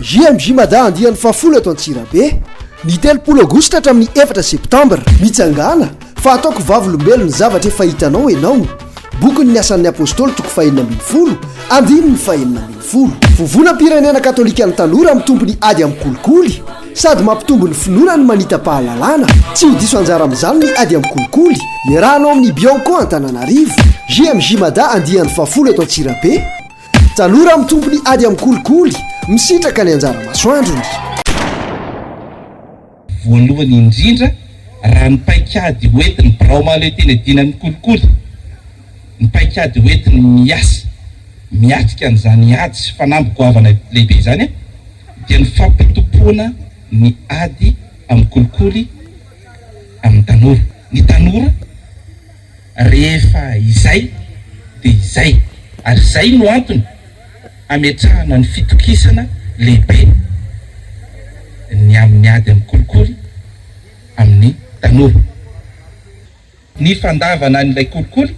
JMJ Mada andian'ny fafolo eto Antsirabe ny 3 Aogositra hatramin'ny 4 Septambra mitsangana fa ataoko vavolombelony zavatra efa hitanao ianao boky ny asan'ny apôstôly toko fahenina ambin'ny folo andiny ny fahenina ambin'ny folo vovonam-pirenena katolika ny tanora amin'ny tompony ady amin'ny kolikoly sady mampitombo ny finoana ny manita-pahalalana tsy ho diso anjara amin'izany ny ady amin'ny kolikoly iarahanao amin'ny Bianco Antananarivo JMJ Mada andian'ny fafolo eto Antsirabe tanora amin'ny tompony ady amin'ny kolikoly misitraka ny anjara masoandrony voalohany indrindra raha ny paikady hoentiny braomalo teny adina amin'ny kolikoly ny paikady hoentiny miatrika an'izany ady sy fanamby-goavana lehibe zany dia ny fampitompona ny ady amin'ny kolikoly amin'ny tanora ny tanora rehefa izay dia izay ary izay no antony ametrahana ny fitokisana lehibe ny amin'ny ady amin'ny kolikoly amin'ny tanora ny fandavana n'ilay kolikoly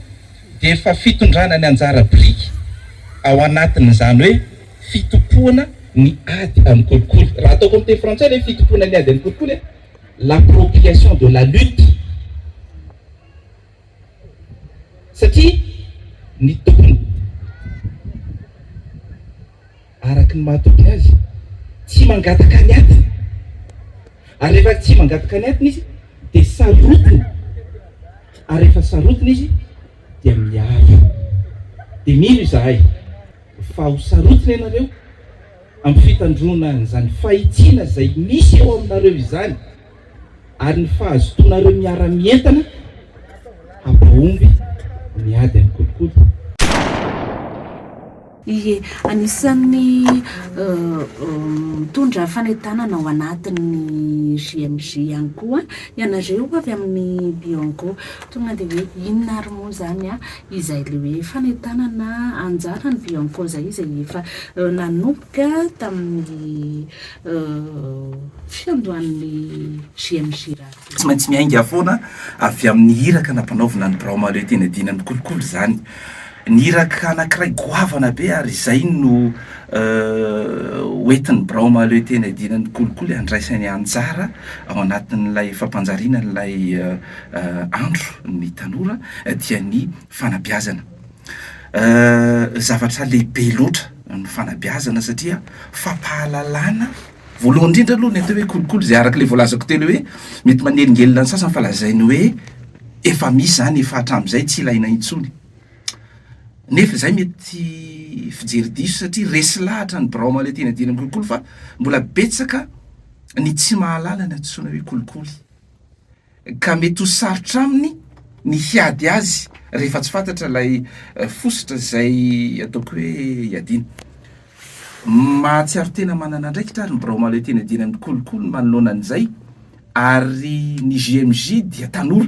dia efa fitondrana ny anjara biriky ao anatin'izany hoe fitompoana ny ady amin'ny kolikoly raha ataoko amin'ny teny frantsay ilay fitompoana ny ady amin'ny kolikoly l'appropriation de la lutte satria ny tompony araky ny mahatokony azy tsy mangataka ny adiny ary rehefa tsy mangataka ny adiny izy dia sarotiny ary rehefa sarotiny izy dia miaro dia mino izahay fa ho sarotiny ianareo amin'ny fitandrona n'izany fahitsiana izay misy eo aminareo izany ary ny fahazotonareo miara-mientana hampahomby miady amin'ny kolikoly. Ie, anisan'ny mitondra fanentanana ao anatin'ny JMJ ihany koa ianareo avy amin'ny Bianco tonga dia hoe inona ary moa zany izay le hoe fanentanana anjara ny Bianco izay efa nanomboka tamin'ny fiandohan'ny JMJ raha tsy maintsy miainga foana avy amin'ny hiraka nampanaovina ny braomalo teny adina amin'ny kolikoly zany ny hiraka anankiray goavana be ary izay no hoentin'ny braomalo teny adinan'ny kolikoly andraisany anjara ao anatin'ilay fampanjariana n'ilay andro ny tanora dia ny fanabeazana zavatra lehibe loatra ny fanabeazana satria fampahalalana voalohany indrindra aloha ny atao hoe kolikoly zay arak'ilay voalazako telo hoe mety manelingelina ny sasany falazainy hoe efa misy zany efa hatramin'izay tsy ilaina intsony nefa zay mety fijery diso satria resy lahatra ny braomalo teny adina amin'ny kolikoly fa mbola betsaka ny tsy mahalala ny antsoina hoe kolikoly ka mety ho sarotra aminy ny hiady azy rehefa tsy fantatra ilay fosotra zay ataoko hoe hiadina mahatsiaro tena manana ndraikitra ary ny braomalo teny adina amin'ny kolikoly manoloana an'izay ary ny JMJ dia tanora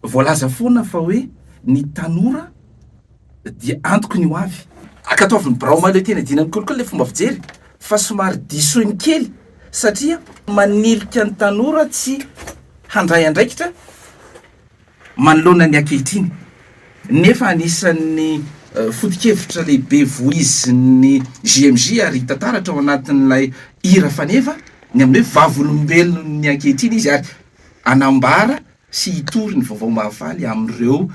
voalaza foana fa hoe ny tanora dia antoko ny ho avy akataovy ny braomalo teny adina amin'ny kolikoly le fomba fijery fa somary disoiny kely satria manilika ny tanora tsy handray andraikitra manoloana ny ankehitriny nefa anisan'ny foto-kevitra lehibe voiziny JMJ ary tantaratra ao anatin'ilay hira faneva ny amin'ny hoe vavolombelony ankehitriny izy ary anambara sy hitory ny vaovao mahafaly amin'ireo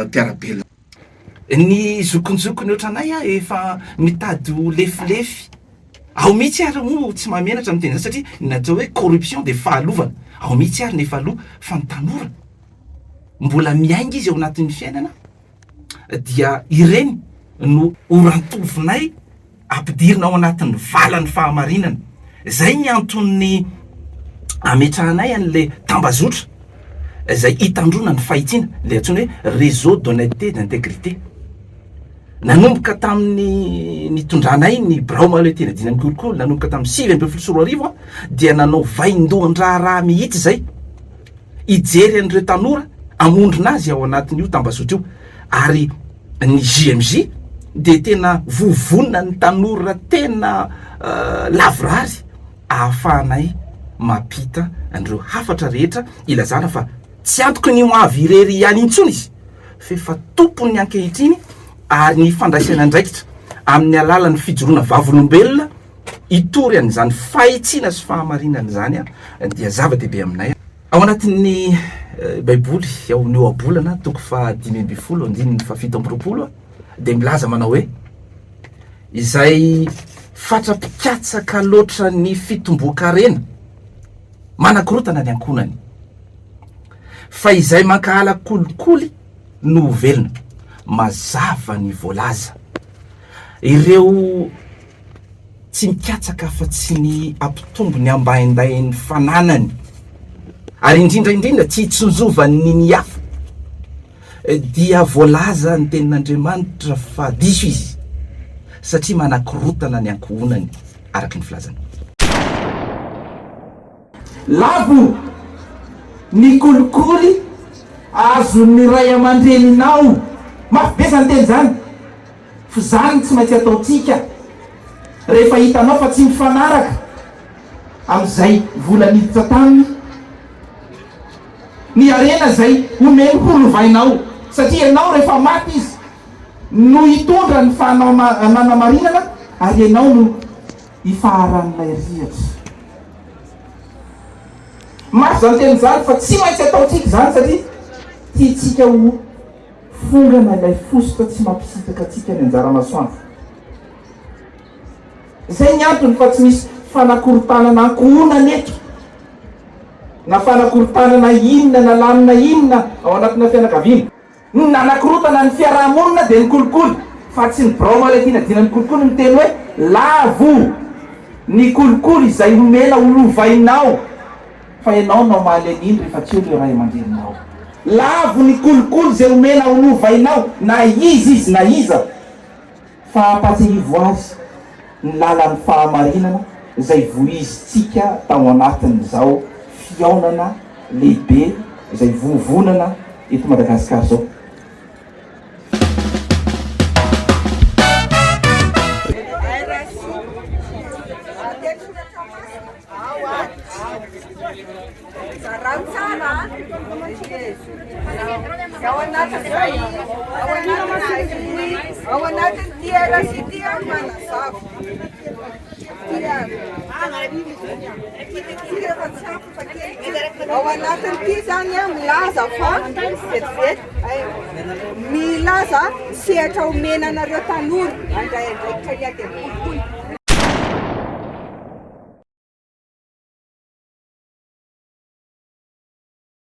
mpiarabelona ny zokonjokony ohatranay efa mitady ho lefilefy ao mihitsy ary moa tsy mahamenatra amin'ny teny satria natao hoe corruption de fahalovana ao mihitsy ary nefa aloha fa ny tanora mbola miainga izy ao anatin'ny fiainana dia ireny no orantovinay ampidirina ao anatin'ny valan'ny fahamarinana zay ny antony ametrahanay an'le tambazotra zay hitandrona ny fahitsiana le antsoina hoe réseau d'honnêteté d'intégrité nanomboka tamin'ny nitondranay ny braomalo teny adina amin'ny kolikoly nanomboka tamin'ny 7 dia nanao vaindohan-draharaha mihitsy zay hijery an'ireo tanora amondrina azy ao anatin'io tambazotra io ary ny JMJ dia tena vovonina ny tanora tena lavorary ahafahanay mampita an'ireo hafatra rehetra ilazana fa tsy antoko ny ho avy irery ihany intsony izy fa tompony ankehitriny ary ny fandraisana andraikitra amin'ny alalan'ny fijoroana vavolombelona itory an'izany fahitsiana sy fahamarinana zany a dia zava-dehibe aminay ao anatin'ny baiboly ao ny eo abolana toko fa 5:10 andininy fa 7:10 de milaza manao hoe izay fatrapikatsaka loatra ny fitomboan-karena manakorotana ny ankonany fa izay mankahala kolikoly no velona mazava ny voalaza ireo tsy mikatsaka fa tsy ny ampitombo ny ambaindain'ny fananany ary indrindraindrindra tsy hitsonjovan'ny ny hafa dia voalaza ny tenin'Andriamanitra fa diso izy satria manakorotana ny ankohonany araky ny filazany lavo ny kolikoly azo ny ray aman-dreninao mafibesany teny zany fa zany tsy maintsy ataotsika rehefa hitanao fa tsy mifanaraka am'izay vola niditra taminy ny arena zay omeny holovainao satria ianao rehefa maty izy no hitondra ny manamarinana ary ianao no hifaharan'ilay rihatra mafy zany teny zany fa tsy maintsy ataotsika zany satria tiatsika ho fongana ilay fosotra tsy mampisitaka atsika ny anjara masoandro zay ny antony fa tsy misy fanakorotanana ankohonany eto na fanakorotanana inona na lamina inona ao anatina fianakaviana nanakorotana ny fiarahamonina de ny kolikoly fa tsy ny braomaletiana dina ny kolikoly miteny hoe lavo ny kolikoly izay omena olovainao fa ianao nao mahaly an'iny rehefa tsy eo le ray aman-dreninao lavo ny kolikoly zay omena olovainao na izy na iza fa ampatsihivo azy ny lalan'ny fahamarinana zay voizitsika tao anatin'izao fiaonana lehibe zay vovonana eto Madagasikara zao ao anatin'ny tiara sy tia manazava ao anatin'ny ty zany a milaza fa vetivety milaza sehatra omenanareo tanora andraidraikitra iady kolikoly